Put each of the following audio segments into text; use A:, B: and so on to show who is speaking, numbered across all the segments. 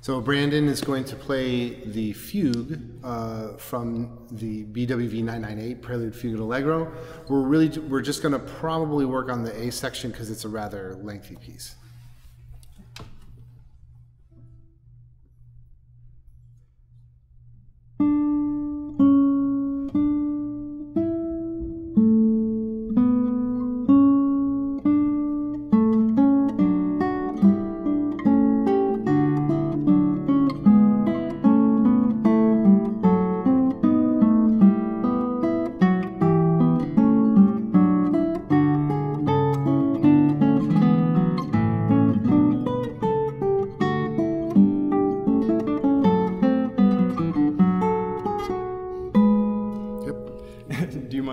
A: So Brandon is going to play the fugue from the BWV 998 Prelude, Fugue and Allegro. We're just going to probably work on the A section because it's a rather lengthy piece.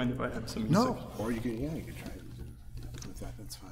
B: If I have some music.
A: No, or you can, yeah, you can try it with that. That's fine.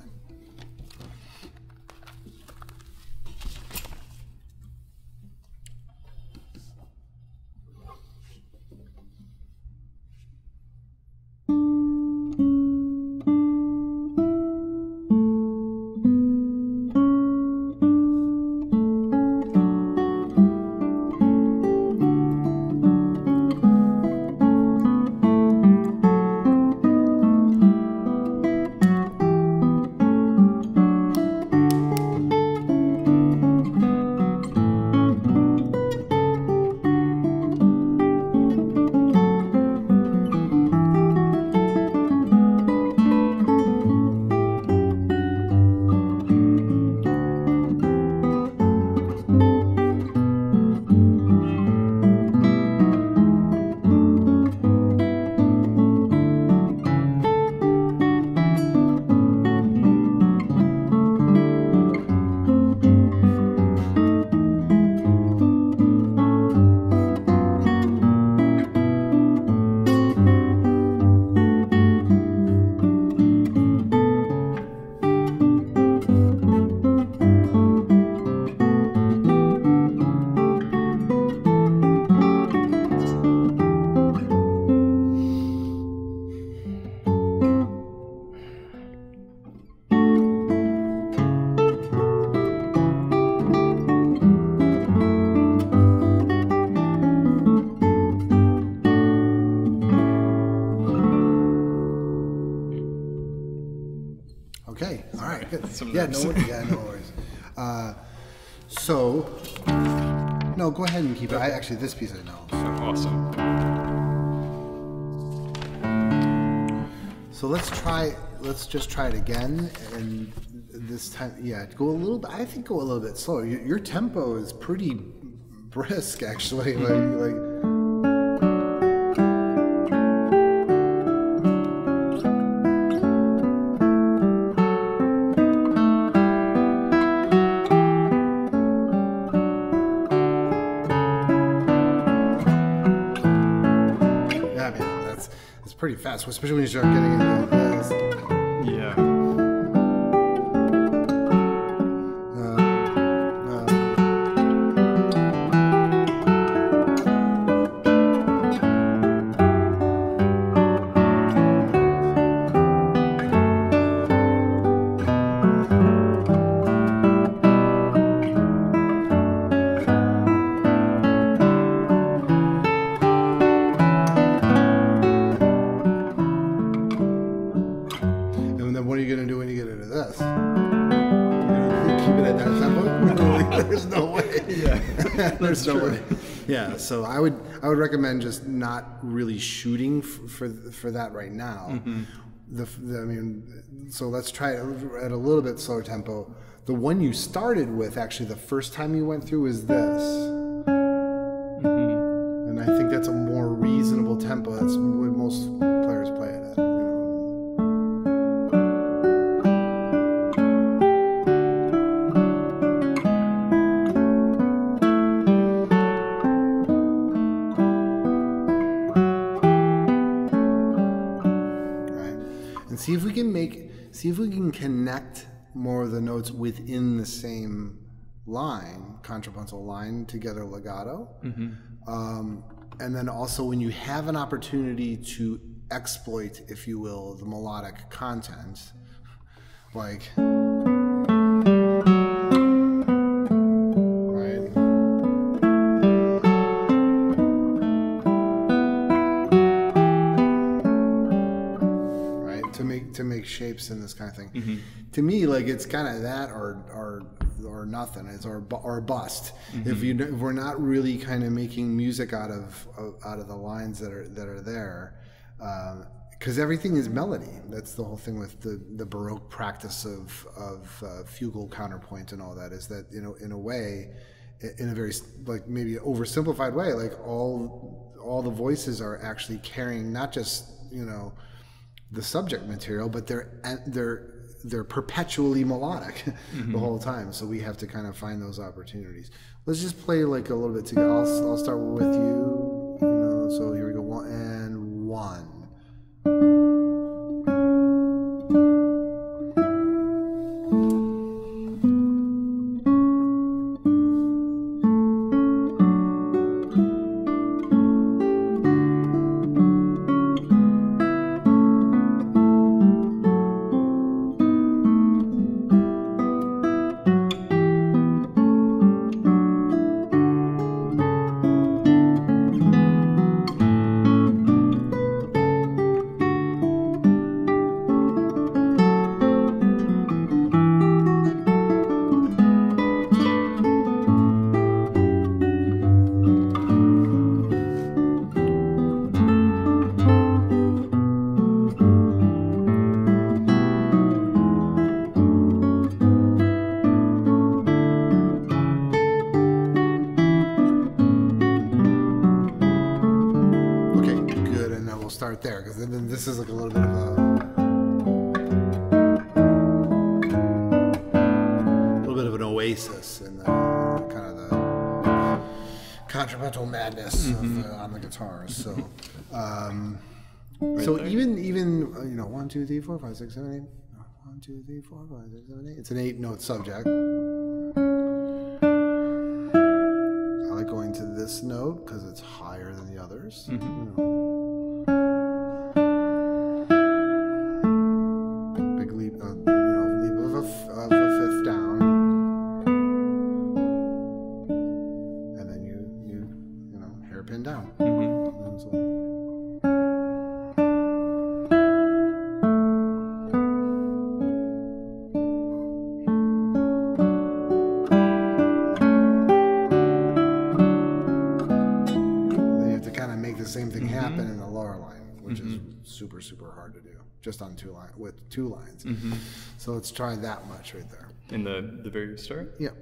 A: Okay, all right, good. Yeah, no worries. So, no, go ahead and keep it. Actually, this piece I know.
B: Awesome.
A: So let's just try it again, and this time, yeah, go a little bit. I think go a little bit slower. Your tempo is pretty brisk, actually. like. Pretty fast, especially when you start getting into this.
B: Yeah.
A: There's no way. Yeah, so I would recommend just not really shooting for that right now. Mm-hmm. I mean, so let's try it at a little bit slower tempo. The one you started with, actually, the first time you went through is this, mm-hmm. and I think that's a more reasonable tempo. That's what most players play it at. See if we can connect more of the notes within the same line, contrapuntal line, together legato. Mm-hmm. And then also when you have an opportunity to exploit, if you will, the melodic content, like, right? shapes and this kind of thing. To me, like it's kind of that or nothing. It's or bust. If we're not really kind of making music out of the lines that are there. Because everything is melody. That's the whole thing with the Baroque practice of fugal counterpoint and all that. Is that in a way, in a very like maybe oversimplified way, like all the voices are actually carrying not just the subject material, but they're perpetually melodic the whole time. So we have to kind of find those opportunities. Let's just play like a little bit together. I'll start with you. So here we go. 1 and 1. There, because then this is like a little bit of an oasis in the kind of the contrapuntal madness on the guitars. So, even 1, 2, 3, 4, 5, 6, 7, 8. 1, 2, 3, 4, 5, 6, 7, 8. It's an 8-note subject. I like going to this note because it's higher than the others. Of a fifth down, and then you hairpin down. Then you have to kind of make the same thing happen in the lower line, which is super hard to do. Just on with 2 lines. So let's try that much right there.
B: In the very start?
A: Yeah.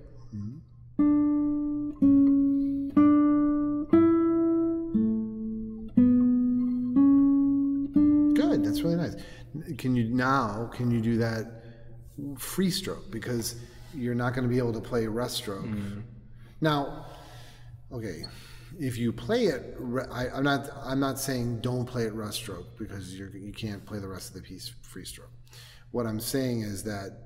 A: Good, that's really nice. Can you do that free stroke? Because you're not going to be able to play rest stroke. Now, okay, if you play it, I'm not saying don't play it rest stroke, because you can't play the rest of the piece free stroke. What I'm saying is that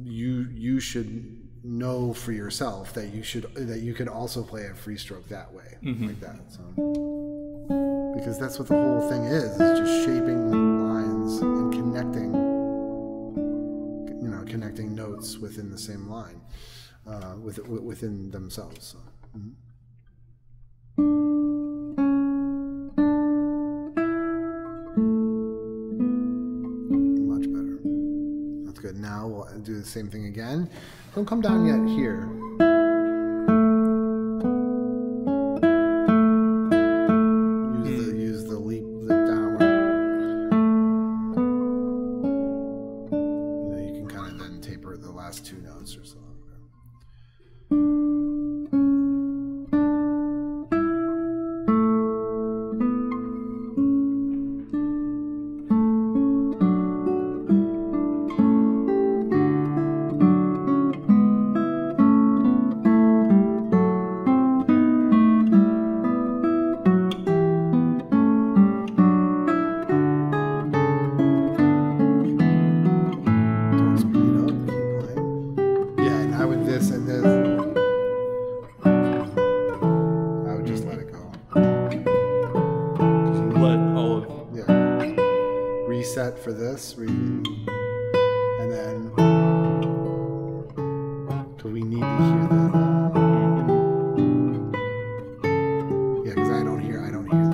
A: you should know for yourself that you could also play a free stroke that way, like that. So, because that's what the whole thing is just shaping lines and connecting notes within the same line, within themselves. So. Much better. That's good. Now we'll do the same thing again. Don't come down yet here. Use the leap downward. You can kind of then taper the last 2 notes or so. For this, and then because we need to hear because I don't hear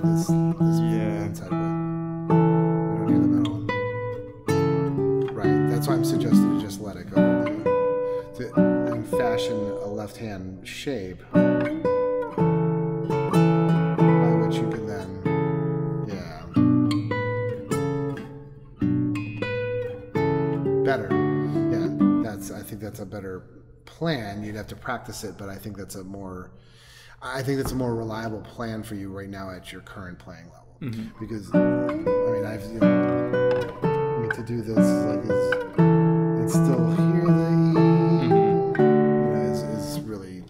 A: this inside, but we don't hear the middle, right? shape by which you can then, better. Yeah, I think that's a better plan. You'd have to practice it, but I think that's a more reliable plan for you right now at your current playing level. Because I mean, to do this it's still here. The is really,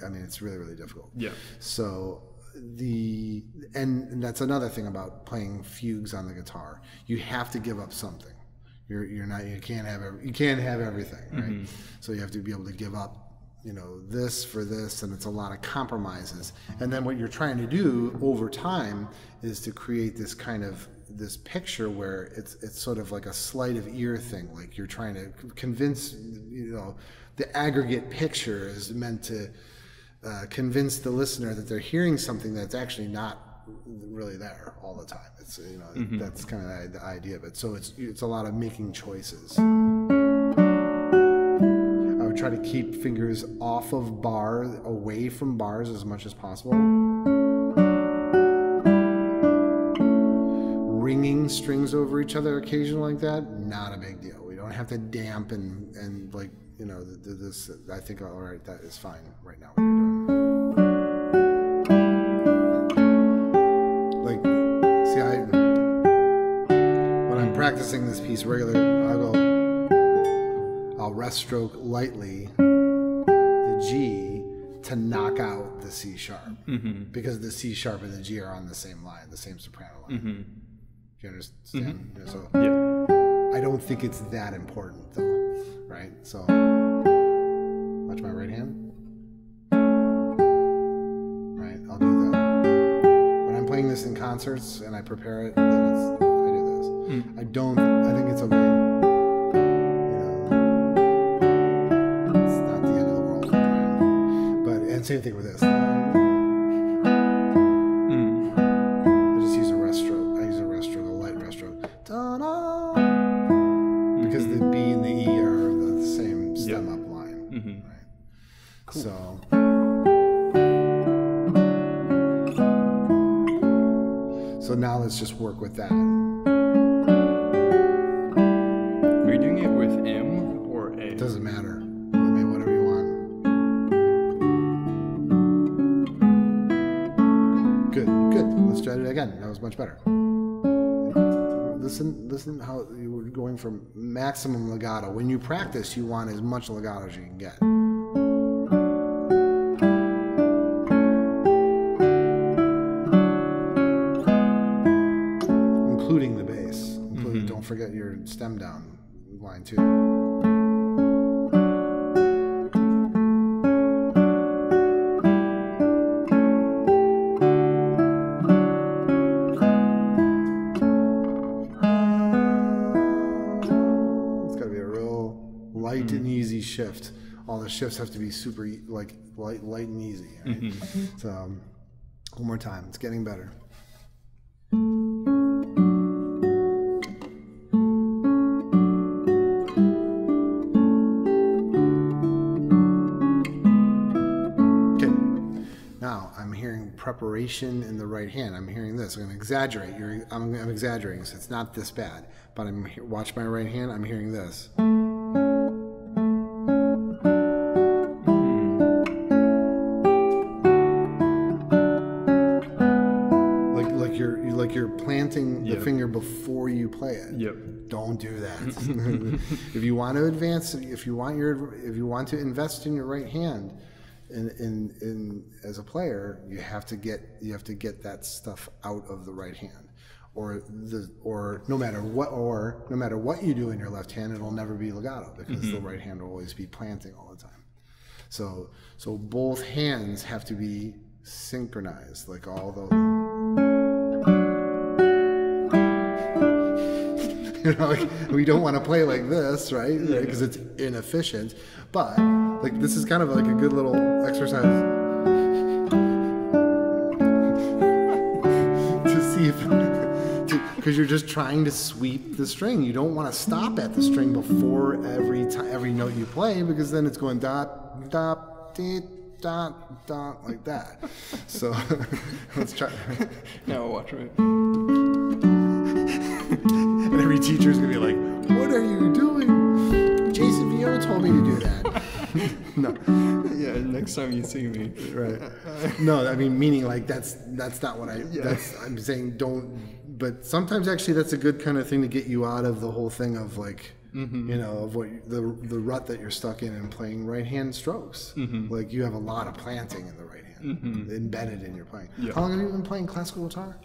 A: I mean, it's really difficult. Yeah. So and that's another thing about playing fugues on the guitar. You have to give up something. You can't have everything, right? So you have to be able to give up, this for this, and it's a lot of compromises. And then what you're trying to do over time is to create this kind of this picture where it's sort of like a sleight of ear thing. Like you're trying to convince, the aggregate picture is meant to convince the listener that they're hearing something that's actually not really there all the time. It's that's kind of the idea of it. So it's a lot of making choices. I would try to keep fingers off of bars, away from bars as much as possible. Ringing strings over each other occasionally like that, not a big deal. We don't have to dampen and like this. I think all right, that is fine right now. What you're doing. Practicing this piece regularly, I'll rest stroke lightly the G to knock out the C sharp, because the C sharp and the G are on the same line, the same soprano line. Do you understand? So I don't think it's that important though, right? So watch my right hand. Right, I'll do that. When I'm playing this in concerts and I prepare it, then I think it's okay. It's not the end of the world. And same thing with this. I just use a rest stroke. I use a rest stroke, a light rest stroke. Ta-da! Because the B and the E are the same stem up line. Right? Cool. So now let's just work with that. It doesn't matter. I mean, whatever you want. Good. Let's try it again. That was much better. Listen how you were going from maximum legato. When you practice, you want as much legato as you can get. Including the bass. Don't forget your stem down line too. Light and easy shift. All the shifts have to be super light and easy. Right? So one more time. It's getting better. Okay. Now I'm hearing preparation in the right hand. I'm hearing this. I'm going to exaggerate. I'm exaggerating, so it's not this bad. But watch my right hand. I'm hearing this. Like you're planting the finger before you play it. Don't do that. If you want to advance, if you want to invest in your right hand, in as a player, you have to get that stuff out of the right hand, or no matter what you do in your left hand, it'll never be legato because the right hand will always be planting all the time. So both hands have to be synchronized, like all the. We don't want to play like this, right? Because it's inefficient. But this is kind of like a good little exercise to see if, because you're just trying to sweep the string. You don't want to stop at the string before every note you play, because then it's going dot dot dee dot, dot, like that. So let's try.
B: Now watch me.
A: And every teacher's gonna be like, "What are you doing? Jason Vieaux told me to do that." No.
B: Yeah, next time you see me.
A: Right. No, I mean, meaning like that's not what I'm saying don't, but sometimes actually that's a good kind of thing to get you out of the whole thing of like, of what the rut that you're stuck in and playing right hand strokes. Like you have a lot of planting in the right hand embedded in your playing.
B: Yeah.
A: How long have you been playing classical guitar?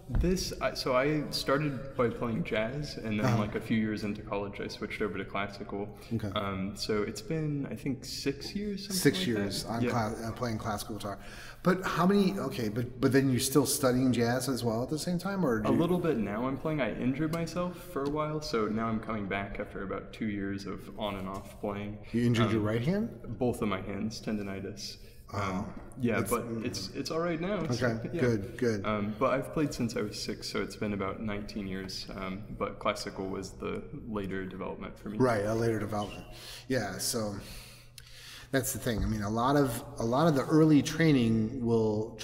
B: So I started by playing jazz, and then like a few years into college, I switched over to classical.
A: Okay.
B: So it's been, I think, 6 years.
A: 6 years on playing classical guitar. But how many? Okay, but then you're still studying jazz as well at the same time, or
B: a little bit now. I'm playing. I injured myself for a while, so now I'm coming back after about 2 years of on and off playing.
A: You injured your right hand?
B: Both of my hands, tendinitis. But it's all right now.
A: Okay,
B: So, yeah.
A: good.
B: But I've played since I was 6, so it's been about 19 years. But classical was the later development for me.
A: Right, a later development. Yeah, so that's the thing. I mean, a lot of the early training will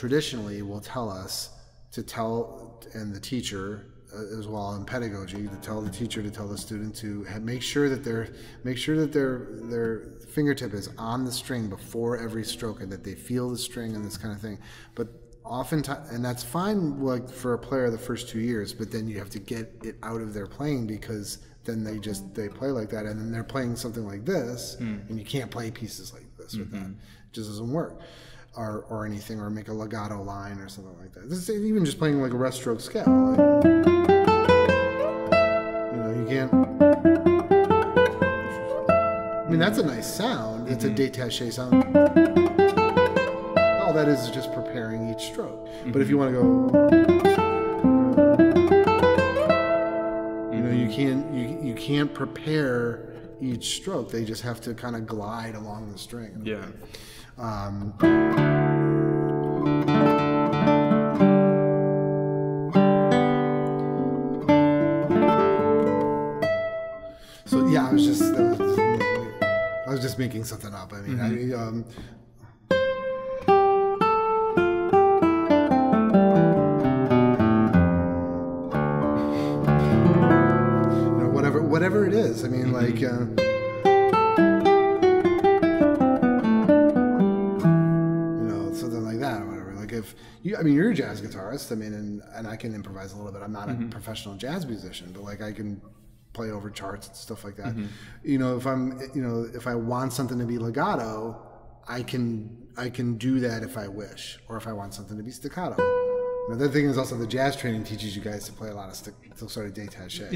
A: tell us to tell, and the teacher as well in pedagogy, to tell the teacher to tell the student to make sure that their fingertip is on the string before every stroke, and that they feel the string and this kind of thing. But oftentimes, and that's fine like for a player the first 2 years, but then you have to get it out of their playing, because then they play like that, and then they're playing something like this, and you can't play pieces like this with that. It just doesn't work. Or anything, or make a legato line or something like that. This is even just playing like a rest stroke scale. Like, you can't. I mean, that's a nice sound. It's a détaché sound. All that is just preparing each stroke. But if you want to go, you can't prepare each stroke. They just have to kind of glide along the string.
B: Yeah.
A: So yeah, I was just making something up. I mean, whatever it is. I mean, like. You're a jazz guitarist. I mean, and I can improvise a little bit. I'm not a professional jazz musician, but like I can play over charts and stuff like that. If I want something to be legato, I can do that if I wish, or if I want something to be staccato. Another thing is also the jazz training teaches you guys to play a lot of sort of détaché,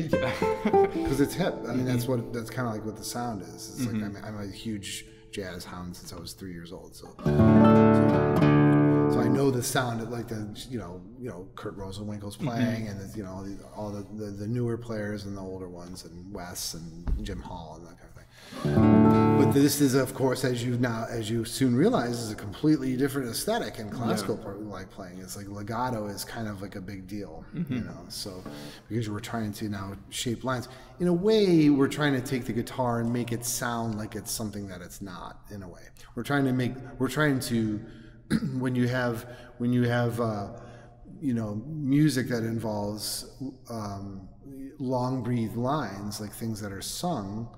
A: because it's hip. I mean, that's kind of like what the sound is. It's like I'm a huge jazz hound since I was 3 years old, so I know the sound of like the Kurt Rosenwinkel's playing, and all the newer players and the older ones, and Wes and Jim Hall and that kind of thing. But this is, of course, as you soon realize, is a completely different aesthetic in classical like playing. It's like legato is kind of like a big deal, so because we're trying to now shape lines. In a way, we're trying to take the guitar and make it sound like it's something that it's not. In a way, we're trying to when you have music that involves long breathed lines, like things that are sung,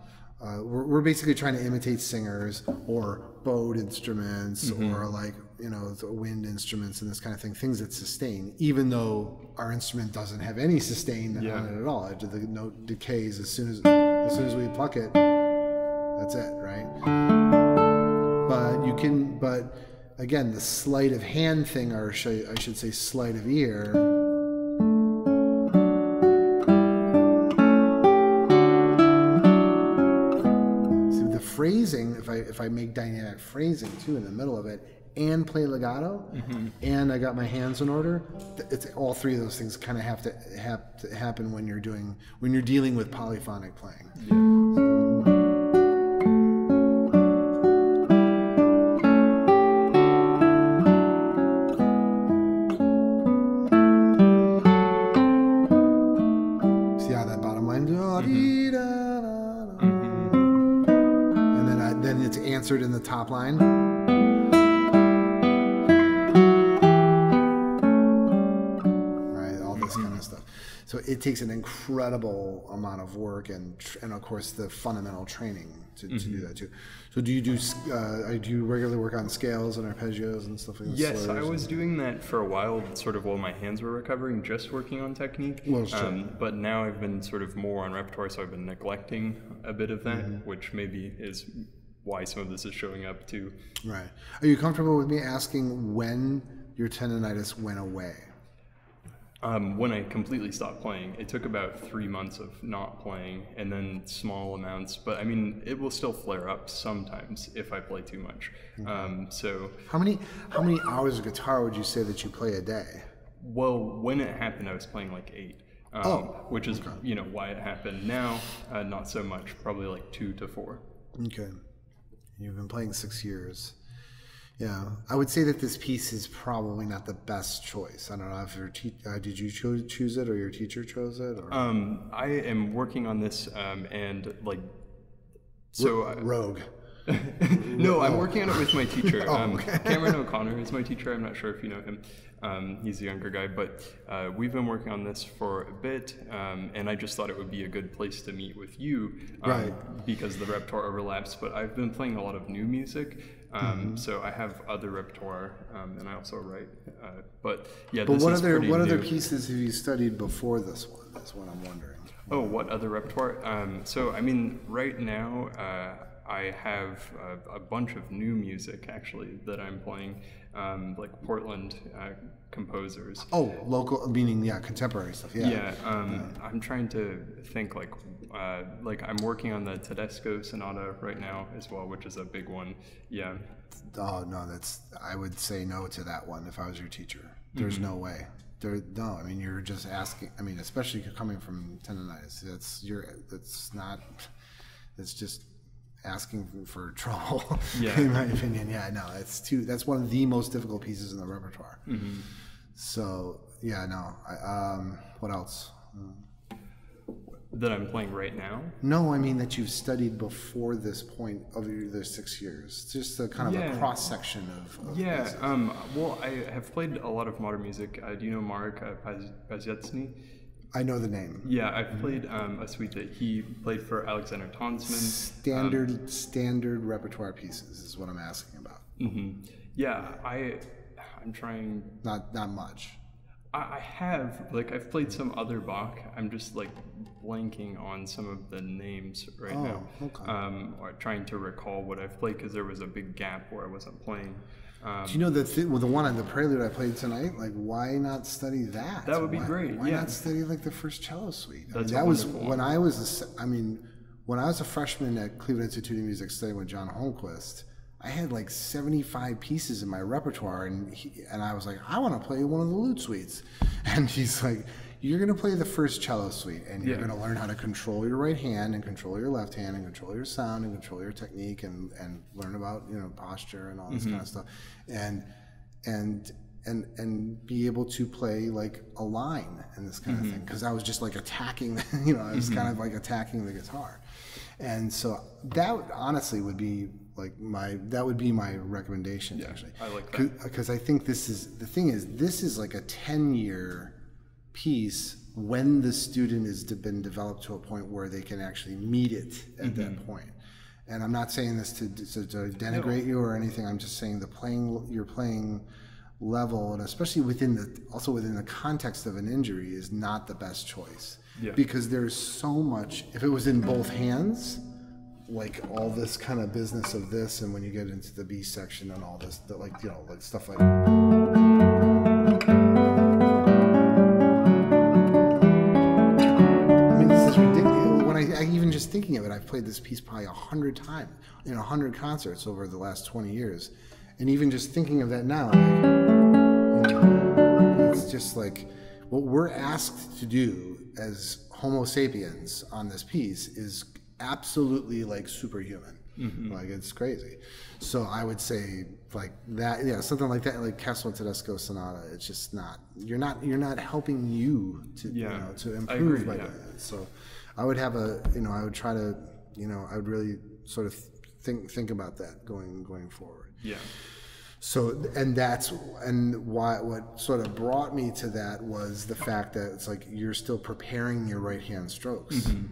A: we're basically trying to imitate singers or bowed instruments, or like wind instruments and this kind of thing, things that sustain, even though our instrument doesn't have any sustain on it at all. The note decays as soon as we pluck it. That's it, right? But again, the sleight of hand thing, or I should say sleight of ear, see the phrasing, if I make dynamic phrasing too in the middle of it and play legato, and I got my hands in order, it's all three of those things kind of have to happen when you're dealing with polyphonic playing. And then it's answered in the top line. it takes an incredible amount of work and of course the fundamental training to do that too. So do you regularly work on scales and arpeggios and stuff like that?
B: Yes, I was doing that for a while, sort of while my hands were recovering, just working on technique.
A: Well, sure.
B: But now I've been sort of more on repertoire, so I've been neglecting a bit of that, which maybe is why some of this is showing up too.
A: Right. Are you comfortable with me asking when your tendonitis went away?
B: When I completely stopped playing. It took about 3 months of not playing, and then small amounts, but I mean, it will still flare up sometimes if I play too much. So
A: how many hours of guitar would you say that you play a day?
B: Well, when it happened, I was playing like 8, which is why it happened. Now, not so much, probably like 2 to 4.
A: Okay. You've been playing 6 years. Yeah, I would say that this piece is probably not the best choice. I don't know if did you choose it or your teacher chose it? Or?
B: I am working on this, and like, so
A: Rogue.
B: No, I'm working on it with my teacher.
A: Okay.
B: Cameron O'Connor is my teacher. I'm not sure if you know him. He's a younger guy, but we've been working on this for a bit, and I just thought it would be a good place to meet with you,
A: right?
B: Because the repertoire overlaps. But I've been playing a lot of new music, so I have other repertoire, and I also write. But yeah,
A: but
B: this is pretty
A: what
B: new.
A: other pieces have you studied before this one? That's what I'm wondering.
B: Oh, what other repertoire? So I mean, right now. I have a bunch of new music actually that I'm playing, like Portland composers.
A: Oh, local, meaning contemporary stuff. Yeah.
B: Yeah. I'm trying to think like I'm working on the Tedesco Sonata right now as well, which is a big one. Yeah.
A: Oh no, I would say no to that one if I was your teacher. There's no way. No, I mean you're just asking. I mean, especially coming from tendonitis, that's just asking for trouble.
B: Yeah.
A: In my opinion. Yeah, no, that's one of the most difficult pieces in the repertoire. So yeah, no. What else?
B: That I'm playing right now?
A: No, I mean that you've studied before this point of the 6 years. Just a kind of a cross section of
B: yeah. Well, I have played a lot of modern music. Do you know Marek Paziecki?
A: I know the name.
B: Yeah, I've played a suite that he played for Alexander Tonsman.
A: Standard repertoire pieces is what I'm asking about.
B: Yeah, I'm trying.
A: Not much.
B: I have, I've played some other Bach. I'm just blanking on some of the names right now.
A: Okay.
B: Or trying to recall what I've played because there was a big gap where I wasn't playing.
A: Do you know the one on the Prelude I played tonight? Why not study that?
B: That would be great.
A: Why not study the first cello suite?
B: That was
A: when I was a freshman at Cleveland Institute of Music studying with John Holmquist. I had 75 pieces in my repertoire, and I was like, I want to play one of the lute suites, and he's like, you're going to play the first cello suite, and you're going to learn how to control your right hand and control your left hand and control your sound and control your technique and learn about posture and all this kind of stuff, and be able to play a line and this kind of thing, because I was just attacking, I was kind of attacking the guitar, and so that honestly would be my recommendation. Actually,
B: I like that
A: because I think this is a 10-year piece when the student has been developed to a point where they can actually meet it at that point. And I'm not saying this to denigrate you or anything. I'm just saying your playing level, and especially within the context of an injury, is not the best choice.
B: Yeah. Because
A: there's so much. If it was in both hands, all this kind of business of this, and when you get into the B section and all this, stuff like. Even just thinking of it, I've played this piece probably 100 times in 100 concerts over the last 20 years, and even just thinking of that now, it's just what we're asked to do as Homo sapiens on this piece is absolutely superhuman. It's crazy. So I would say that, something like that, Castle and Tedesco Sonata. It's just not. You're not helping you to to improve by doing that. So I would have I would try to I would really sort of think about that going forward.
B: Yeah.
A: So, and what sort of brought me to that was the fact that it's like you're still preparing your right hand strokes. Mm-hmm.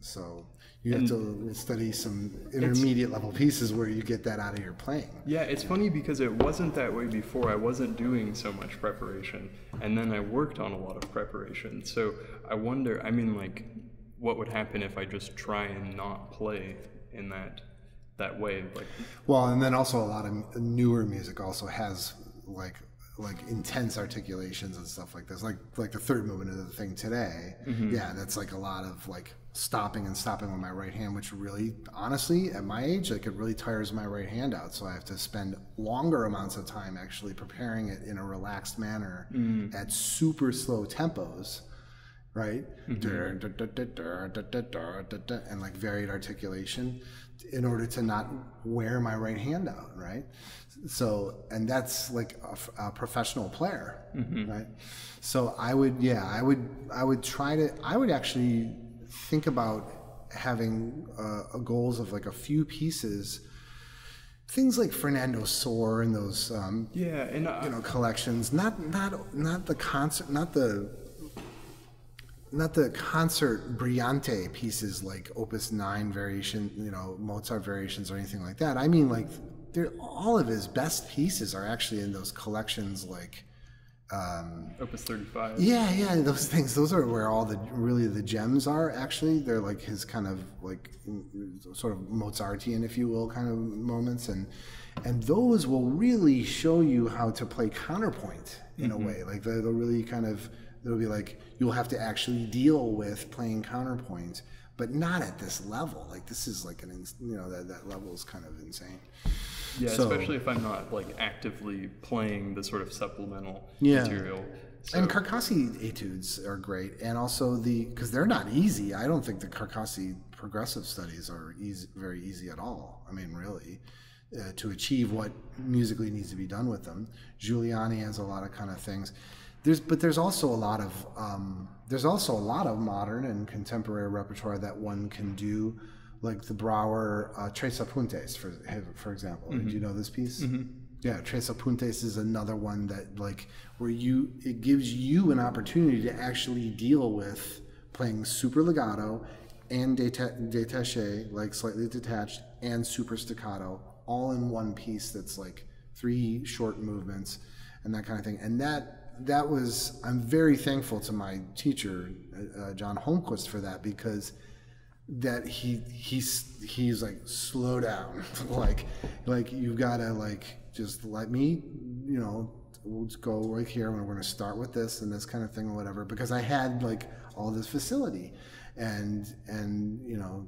A: So you have to study some intermediate level pieces where you get that out of your playing.
B: Yeah, it's funny because it wasn't that way before. I wasn't doing so much preparation, and then I worked on a lot of preparation. So I wonder, I mean, like, what would happen if I just try and not play in that way? Like,
A: well, and then also a lot of newer music also has like intense articulations and stuff like this, like the third movement of the thing today. Mm-hmm. Yeah, that's like a lot of like stopping with my right hand, which really, honestly, at my age, like it really tires my right hand out. So I have to spend longer amounts of time actually preparing it in a relaxed manner at super slow tempos, right? Mm-hmm. And like varied articulation in order to not wear my right hand out, right? So, and that's like a professional player, right? So I would actually think about having goals of like a few pieces, things like Fernando Sor and those collections, not the concert, not the concert brillante pieces like Opus 9 variation, Mozart variations or anything like that. I mean, like, all of his best pieces are actually in those collections, like
B: Opus 35.
A: Yeah, those things. Those are where all the gems are. Actually, they're like his kind of like sort of Mozartian, if you will, kind of moments, and those will really show you how to play counterpoint in a way. Like they'll really it'll be like you'll have to actually deal with playing counterpoint, but not at this level. Like this is like that level is kind of insane.
B: Yeah, so, especially if I'm not like actively playing the sort of supplemental material. So.
A: And Carcassi etudes are great, and also because they're not easy. I don't think the Carcassi progressive studies are very easy at all. I mean, really, to achieve what musically needs to be done with them. Giuliani has a lot of kind of things. There's also a lot of modern and contemporary repertoire that one can do, like the Brauer Tres Apuntes, for example. Mm-hmm. Do you know this piece? Mm-hmm. Yeah, Tres Apuntes is another one that like where it gives you an opportunity to actually deal with playing super legato and détaché, like slightly detached, and super staccato, all in one piece. That's like 3 short movements and that kind of thing. And that was, I'm very thankful to my teacher, John Holmquist, for that, because that he's like, slow down, like you've got to like just let me, we'll just go right here and we're going to start with this and this kind of thing or whatever, because I had like all this facility and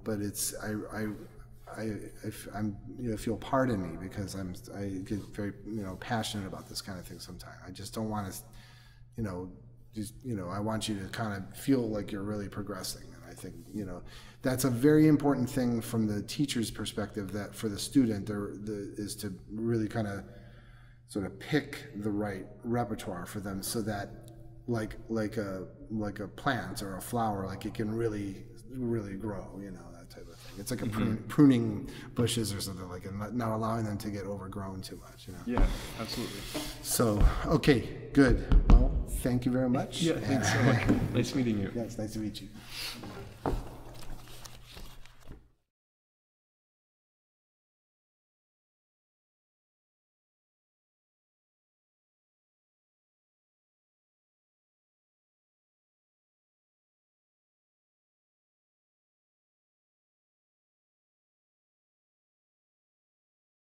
A: but it's I'm feel pardon me because I get very passionate about this kind of thing sometimes. I just don't want to I want you to kind of feel like you're really progressing. And I think that's a very important thing from the teacher's perspective, that for the student is to really kind of sort of pick the right repertoire for them, so that like a plant or a flower, like it can really grow, that type of thing. It's like a pruning bushes or something, like, and not allowing them to get overgrown too much.
B: Yeah, absolutely.
A: So okay, good. Well, thank you very much.
B: Yeah, thanks so much. Nice meeting you.
A: Yeah, it's nice to meet you.